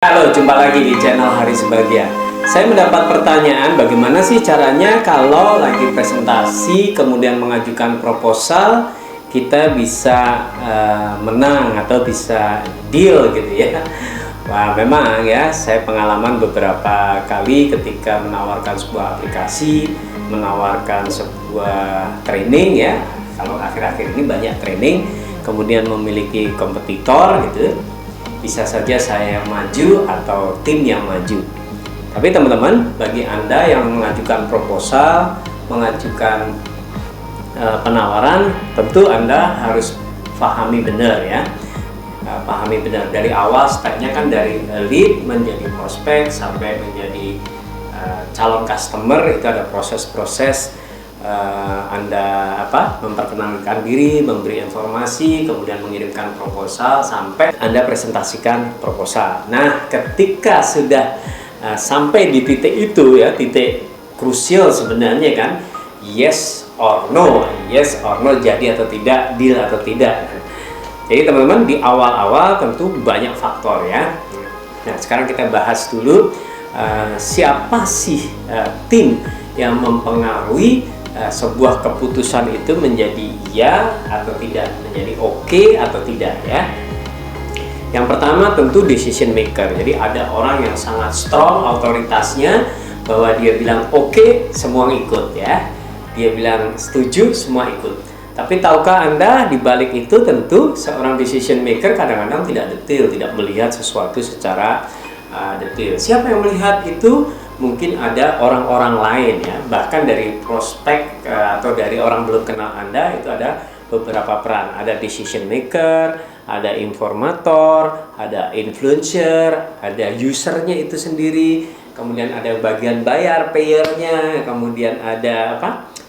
Halo, jumpa lagi di channel Haris Bahagia. Saya mendapat pertanyaan bagaimana sih caranya kalau lagi presentasi kemudian mengajukan proposal kita bisa menang atau bisa deal gitu ya. Wah, memang ya, saya pengalaman beberapa kali ketika menawarkan sebuah aplikasi, menawarkan sebuah training ya. Kalau akhir-akhir ini banyak training, kemudian memiliki kompetitor gitu, bisa saja saya yang maju atau tim yang maju. Tapi teman-teman, bagi Anda yang mengajukan proposal, mengajukan penawaran, tentu Anda harus pahami benar ya. Pahami benar dari awal, stepnya kan dari lead menjadi prospek sampai menjadi calon customer, itu ada proses-proses. Anda memperkenalkan diri, memberi informasi, kemudian mengirimkan proposal sampai Anda presentasikan proposal. Nah, ketika sudah sampai di titik itu ya, titik krusial sebenarnya kan, yes or no, jadi atau tidak, deal atau tidak. Jadi teman-teman, di awal-awal tentu banyak faktor ya. Nah, sekarang kita bahas dulu siapa sih tim yang mempengaruhi sebuah keputusan itu menjadi ya atau tidak, menjadi oke atau tidak ya. Yang pertama tentu decision maker. Jadi ada orang yang sangat strong otoritasnya, bahwa dia bilang oke, semua ikut ya. Dia bilang setuju, semua ikut. Tapi tahukah Anda, di balik itu tentu seorang decision maker kadang-kadang tidak detail, tidak melihat sesuatu secara detail. Siapa yang melihat itu? Mungkin ada orang-orang lain ya, bahkan dari prospek atau dari orang belum kenal Anda, itu ada beberapa peran. Ada decision maker, ada informator, ada influencer, ada usernya itu sendiri, kemudian ada bagian bayar, payernya, kemudian ada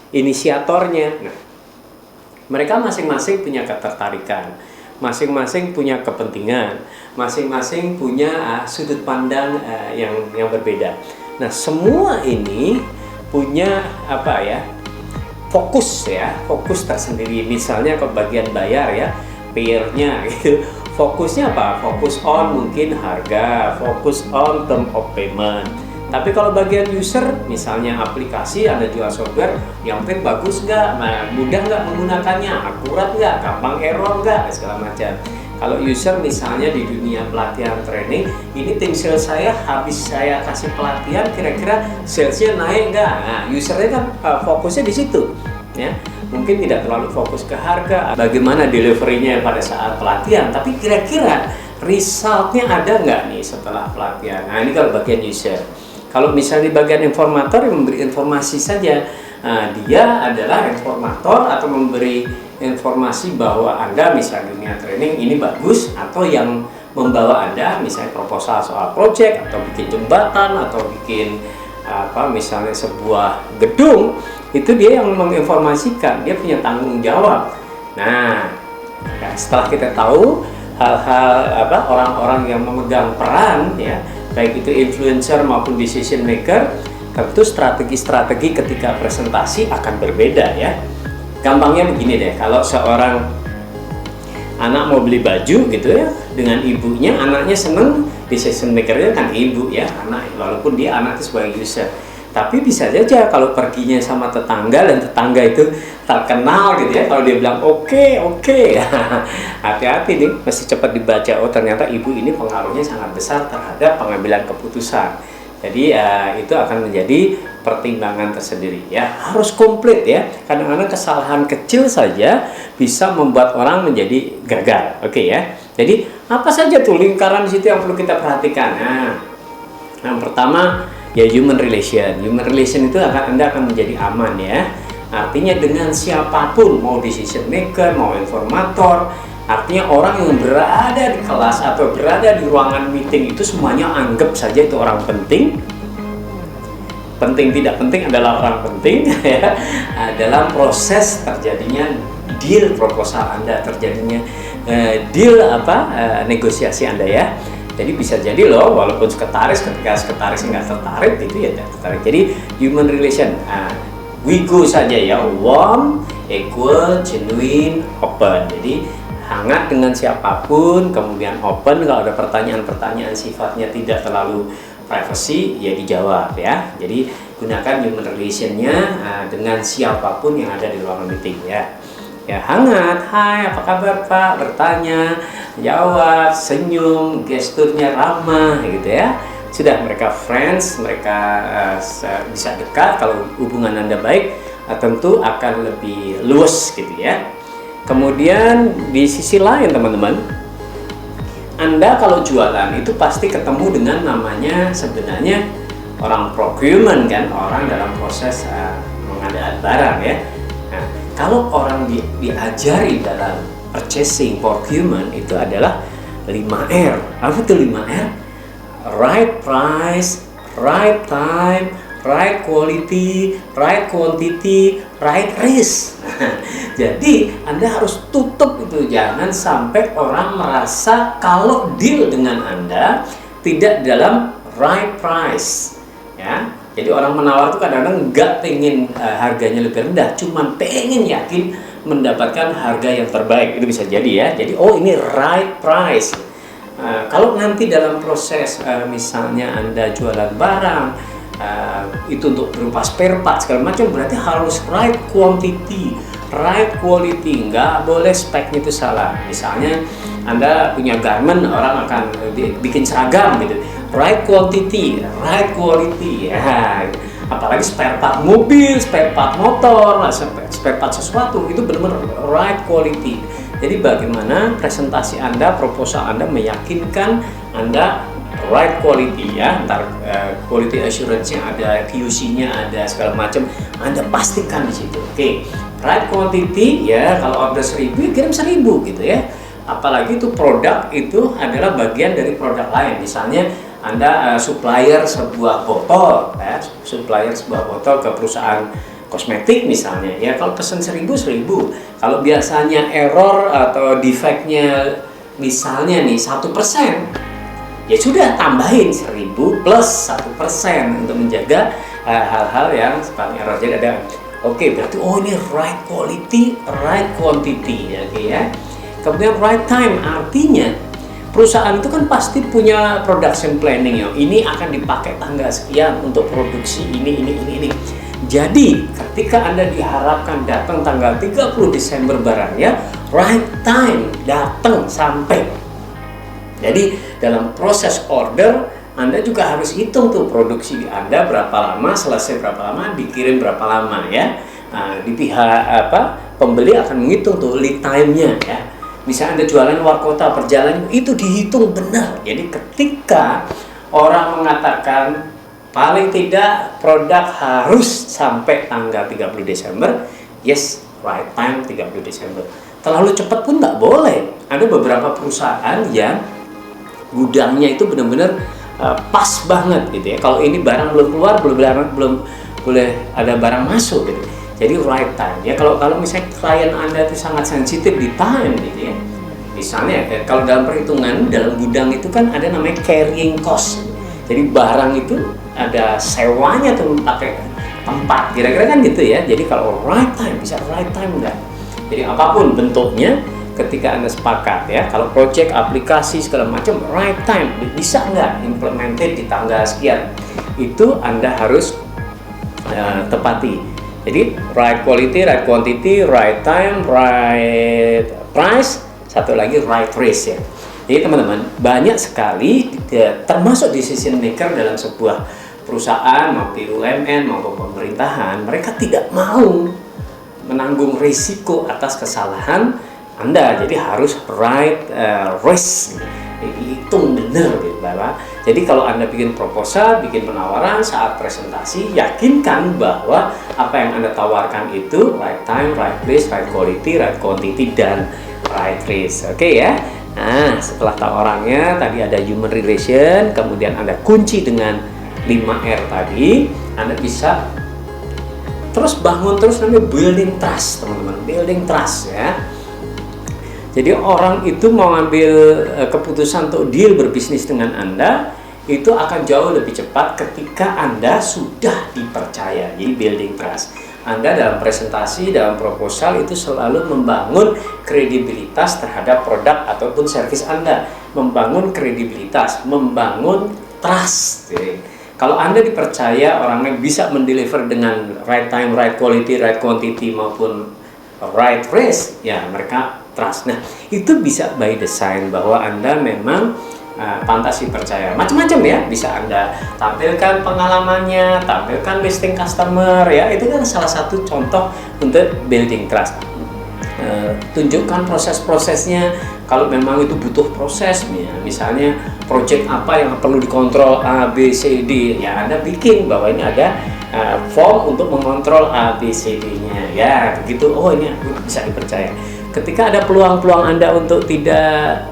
inisiatornya. Nah, mereka masing-masing punya ketertarikan, masing-masing punya kepentingan, masing-masing punya sudut pandang yang berbeda. Nah, semua ini punya fokus tersendiri. Misalnya ke bagian bayar ya, payernya gitu, fokusnya apa? Fokus on mungkin harga, fokus on term of payment. Tapi kalau bagian user, misalnya aplikasi, Anda jual software, yang penting bagus nggak, mudah nggak menggunakannya, akurat nggak, gampang error nggak, segala macam. Kalau user misalnya di dunia pelatihan training, ini tim sales saya habis saya kasih pelatihan, kira-kira salesnya naik nggak? Nah, usernya kan fokusnya di situ, ya. Mungkin tidak terlalu fokus ke harga, bagaimana deliverynya pada saat pelatihan, tapi kira-kira resultnya ada nggak nih setelah pelatihan? Nah, ini kalau bagian user. Kalau misalnya di bagian informator yang memberi informasi saja, dia adalah informator atau memberi informasi bahwa Anda misalnya dunia training ini bagus, atau yang membawa Anda misalnya proposal soal project atau bikin jembatan atau bikin misalnya sebuah gedung, itu dia yang menginformasikan, dia punya tanggung jawab. Nah, setelah kita tahu hal-hal orang-orang yang memegang peran ya, baik itu influencer maupun decision maker, tentu strategi-strategi ketika presentasi akan berbeda ya. Gampangnya begini deh, kalau seorang anak mau beli baju gitu ya dengan ibunya, anaknya seneng, decision makernya kan ibu ya, anak, walaupun dia anak itu sebagai user. Tapi bisa saja kalau perginya sama tetangga dan tetangga itu terkenal gitu ya, kalau dia bilang oke, hati-hati nih, mesti cepat dibaca, oh ternyata ibu ini pengaruhnya sangat besar terhadap pengambilan keputusan. Jadi itu akan menjadi pertimbangan tersendiri ya, harus komplit ya. Kadang-kadang kesalahan kecil saja bisa membuat orang menjadi gagal. Oke ya. Jadi apa saja tuh lingkaran di situ yang perlu kita perhatikan? Nah, yang pertama ya human relation. Human relation itu Anda akan menjadi aman ya. Artinya dengan siapapun, mau decision maker, mau informator, artinya orang yang berada di kelas atau berada di ruangan meeting itu semuanya anggap saja itu orang penting. Penting tidak penting adalah orang penting ya, dalam proses terjadinya deal proposal Anda, terjadinya deal negosiasi Anda ya. Jadi bisa jadi loh, walaupun sekretaris, ketika sekretaris nggak tertarik itu ya tidak tertarik. Jadi human relation, we go saja ya, warm, equal, genuine, open. Jadi hangat dengan siapapun, kemudian open, kalau ada pertanyaan-pertanyaan sifatnya tidak terlalu privacy, ya dijawab ya. Jadi gunakan human relation-nya dengan siapapun yang ada di ruangan meeting ya. Ya, hangat, hai, apa kabar Pak, bertanya, jawab, senyum, gesturnya ramah gitu ya. Sudah, mereka friends, mereka bisa dekat. Kalau hubungan Anda baik, tentu akan lebih luas gitu ya. Kemudian di sisi lain teman-teman, Anda kalau jualan itu pasti ketemu dengan namanya sebenarnya orang procurement kan, orang dalam proses pengadaan barang ya. Nah, kalau orang diajari dalam purchasing procurement itu adalah 5R. Apa itu 5R? Right price, right time, right quality, right quantity, right risk. Jadi Anda harus tutup itu, jangan sampai orang merasa kalau deal dengan Anda tidak dalam right price ya. Jadi orang menawar itu kadang-kadang nggak pengen harganya lebih rendah, cuma pengen yakin mendapatkan harga yang terbaik. Itu bisa jadi ya. Jadi oh ini right price. Kalau nanti dalam proses misalnya Anda jualan barang itu untuk berupa spare part segala macam, berarti harus right quantity, right quality, nggak boleh speknya itu salah. Misalnya Anda punya garment, orang akan bikin seragam gitu, right quantity, right quality ya. Apalagi spare part mobil, spare part motor, spare part sesuatu itu benar-benar right quality. Jadi bagaimana presentasi Anda, proposal Anda meyakinkan Anda right quality ya, ntar quality assurance-nya ada, QC-nya ada, segala macam Anda pastikan di situ. Oke. Right quantity ya, kalau order 1000 kirim 1000 gitu ya. Apalagi itu produk itu adalah bagian dari produk lain. Misalnya Anda supplier sebuah botol ya, supplier sebuah botol ke perusahaan kosmetik misalnya ya, kalau pesen 1000 kalau biasanya error atau defectnya misalnya nih 1%, ya sudah tambahin 1000 plus 1% untuk menjaga hal-hal yang sifatnya error. Jadi ada oke, berarti oh ini right quality, right quantity ya, oke ya. Kemudian right time, artinya perusahaan itu kan pasti punya production planning ya. Ini akan dipakai tanggal sekian untuk produksi ini. Jadi ketika Anda diharapkan datang tanggal 30 Desember barangnya, right time datang sampai. Jadi dalam proses order Anda juga harus hitung tuh produksi Anda berapa lama, selesai berapa lama, dikirim berapa lama ya. Nah, di pihak pembeli akan menghitung tuh lead time-nya ya. Bisa Anda jualan luar kota, perjalanan itu dihitung benar. Jadi ketika orang mengatakan paling tidak produk harus sampai tanggal 30 Desember, yes, right time 30 Desember. Terlalu cepat pun nggak boleh. Ada beberapa perusahaan yang gudangnya itu benar-benar pas banget gitu ya. Kalau ini barang belum keluar, belum boleh ada barang masuk gitu. Jadi right time ya. Kalau misalnya klien Anda itu sangat sensitif di time gitu ya. Misalnya kalau dalam perhitungan dalam gudang itu kan ada namanya carrying cost. Jadi barang itu ada sewanya tuh pakai tempat, kira-kira kan gitu ya. Jadi kalau right time, bisa right time enggak? Jadi apapun bentuknya, ketika Anda sepakat ya, kalau project, aplikasi segala macam right time, bisa nggak implemented di tanggal sekian, itu Anda harus tepati. Jadi right quality, right quantity, right time, right price, satu lagi right risk ya. Jadi teman-teman, banyak sekali termasuk decision maker dalam sebuah perusahaan maupun BUMN maupun pemerintahan, mereka tidak mau menanggung risiko atas kesalahan Anda. Jadi harus right risk, hitung benar gitu Bapak. Jadi kalau Anda bikin proposal, bikin penawaran, saat presentasi yakinkan bahwa apa yang Anda tawarkan itu right time, right place, right quality, right quantity, dan right risk. Oke ya. Nah, setelah tawarannya tadi ada human relation, kemudian Anda kunci dengan 5R tadi, Anda bisa terus bangun terus namanya building trust, teman-teman. Building trust ya. Jadi orang itu mau ngambil keputusan untuk deal berbisnis dengan Anda itu akan jauh lebih cepat ketika Anda sudah dipercaya. Jadi building trust. Anda dalam presentasi, dalam proposal itu selalu membangun kredibilitas terhadap produk ataupun servis Anda, membangun kredibilitas, membangun trust. Jadi, kalau Anda dipercaya orangnya bisa mendeliver dengan right time, right quality, right quantity maupun right price, ya mereka trust. Nah, itu bisa by design bahwa Anda memang pantas dipercaya. Macam-macam ya, bisa Anda tampilkan pengalamannya, tampilkan listing customer ya, itu kan salah satu contoh untuk building trust. Tunjukkan proses-prosesnya, kalau memang itu butuh proses, misalnya project apa yang perlu dikontrol A, B, C, D, ya Anda bikin bahwa ini ada form untuk mengontrol A, B, C, D-nya ya, begitu. Oh, ini bisa dipercaya. Ketika ada peluang-peluang Anda untuk tidak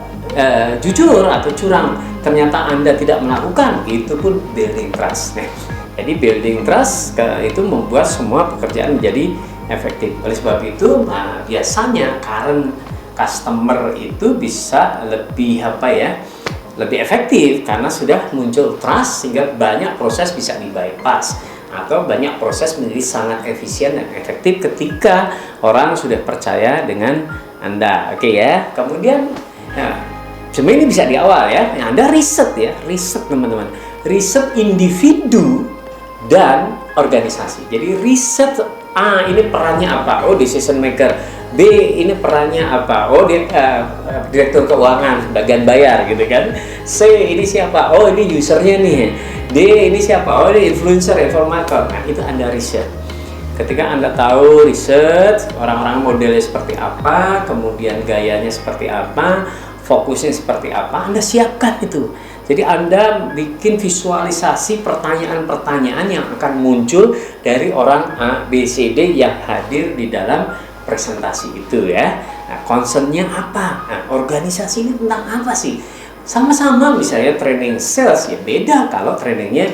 jujur atau curang, ternyata Anda tidak melakukan, itu pun building trust. Nah, jadi building trust itu membuat semua pekerjaan menjadi efektif. Oleh sebab itu, biasanya current customer itu bisa lebih lebih efektif karena sudah muncul trust, sehingga banyak proses bisa di bypass atau banyak proses menjadi sangat efisien dan efektif ketika orang sudah percaya dengan Anda. Oke ya. Kemudian sebenarnya ini bisa di awal ya. Anda riset ya, riset teman-teman, riset individu dan organisasi. Jadi riset A ini perannya apa? Oh, decision maker. B ini perannya apa? Oh, dia direktur keuangan, bagian bayar gitu kan. C ini siapa? Oh, ini usernya nih. D ini siapa? Oh, ini influencer, informator. Nah, itu Anda riset. Ketika Anda tahu riset orang-orang modelnya seperti apa, kemudian gayanya seperti apa, fokusnya seperti apa, Anda siapkan itu. Jadi Anda bikin visualisasi pertanyaan-pertanyaan yang akan muncul dari orang A, B, C, D yang hadir di dalam presentasi itu ya. Nah, concernnya apa? Nah, organisasi ini tentang apa sih? Sama-sama misalnya training sales ya beda kalau trainingnya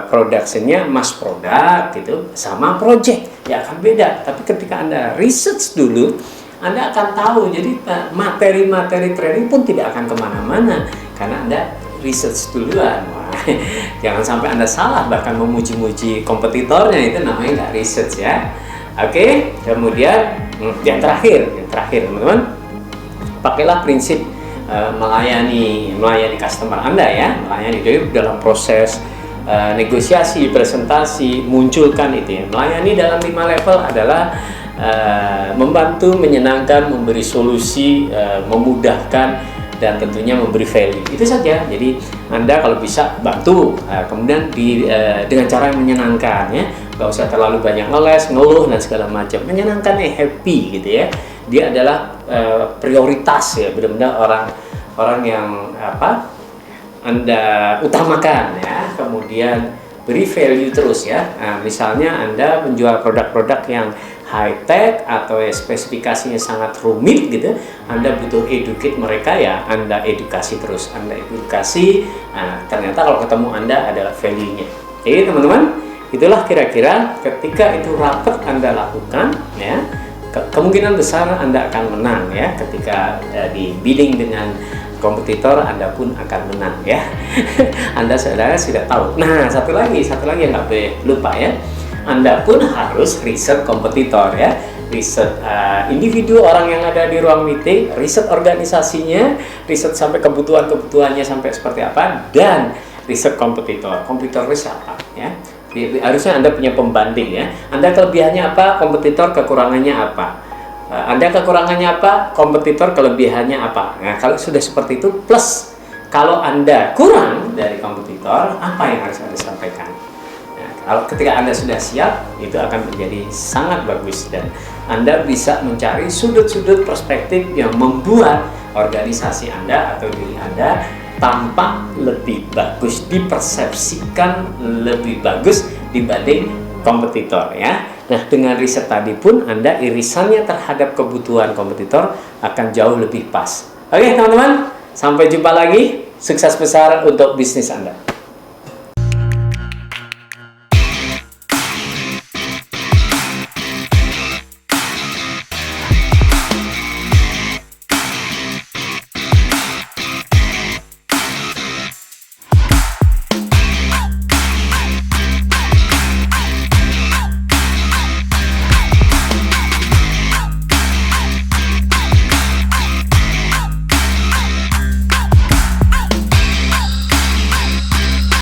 productionnya mass product gitu sama project ya akan beda. Tapi ketika Anda research dulu, Anda akan tahu. Jadi materi-materi training pun tidak akan kemana-mana karena Anda research duluan. Wah, jangan sampai Anda salah bahkan memuji-muji kompetitornya, itu namanya nggak research ya. Oke, kemudian yang terakhir teman-teman, pakailah prinsip melayani customer Anda ya, melayani. Jadi dalam proses negosiasi, presentasi, munculkan itu ya. Melayani dalam 5 level adalah membantu, menyenangkan, memberi solusi, memudahkan, dan tentunya memberi value. Itu saja. Jadi Anda kalau bisa bantu, kemudian dengan cara yang menyenangkan ya, nggak usah terlalu banyak ngeles, ngeluh dan segala macam. Menyenangkan happy gitu ya. Dia adalah prioritas ya, benar-benar orang yang Anda utamakan ya. Kemudian beri value terus ya. Nah, misalnya Anda menjual produk-produk yang high tech atau spesifikasinya sangat rumit gitu, Anda butuh educate mereka ya, Anda edukasi terus, Anda edukasi. Nah, ternyata kalau ketemu Anda adalah value-nya. Jadi teman-teman, itulah kira-kira ketika itu rapat Anda lakukan ya, kemungkinan besar Anda akan menang ya. Ketika di bidding dengan kompetitor, Anda pun akan menang ya. Anda saudara sudah tahu. Nah, satu lagi yang nggak boleh lupa ya, Anda pun harus riset kompetitor ya, riset individu orang yang ada di ruang meeting, riset organisasinya, riset sampai kebutuhannya sampai seperti apa, dan riset kompetitor siapa ya. Jadi, harusnya Anda punya pembanding ya. Anda kelebihannya apa, kompetitor kekurangannya apa. Anda kekurangannya apa, kompetitor kelebihannya apa. Nah, kalau sudah seperti itu, plus kalau Anda kurang dari kompetitor, apa yang harus Anda sampaikan. Nah, kalau ketika Anda sudah siap, itu akan menjadi sangat bagus dan Anda bisa mencari sudut-sudut perspektif yang membuat organisasi Anda atau diri Anda tampak lebih bagus, dipersepsikan lebih bagus dibanding kompetitor ya. Nah, dengan riset tadi pun Anda irisannya terhadap kebutuhan kompetitor akan jauh lebih pas. Oke teman-teman, sampai jumpa lagi. Sukses besar untuk bisnis Anda.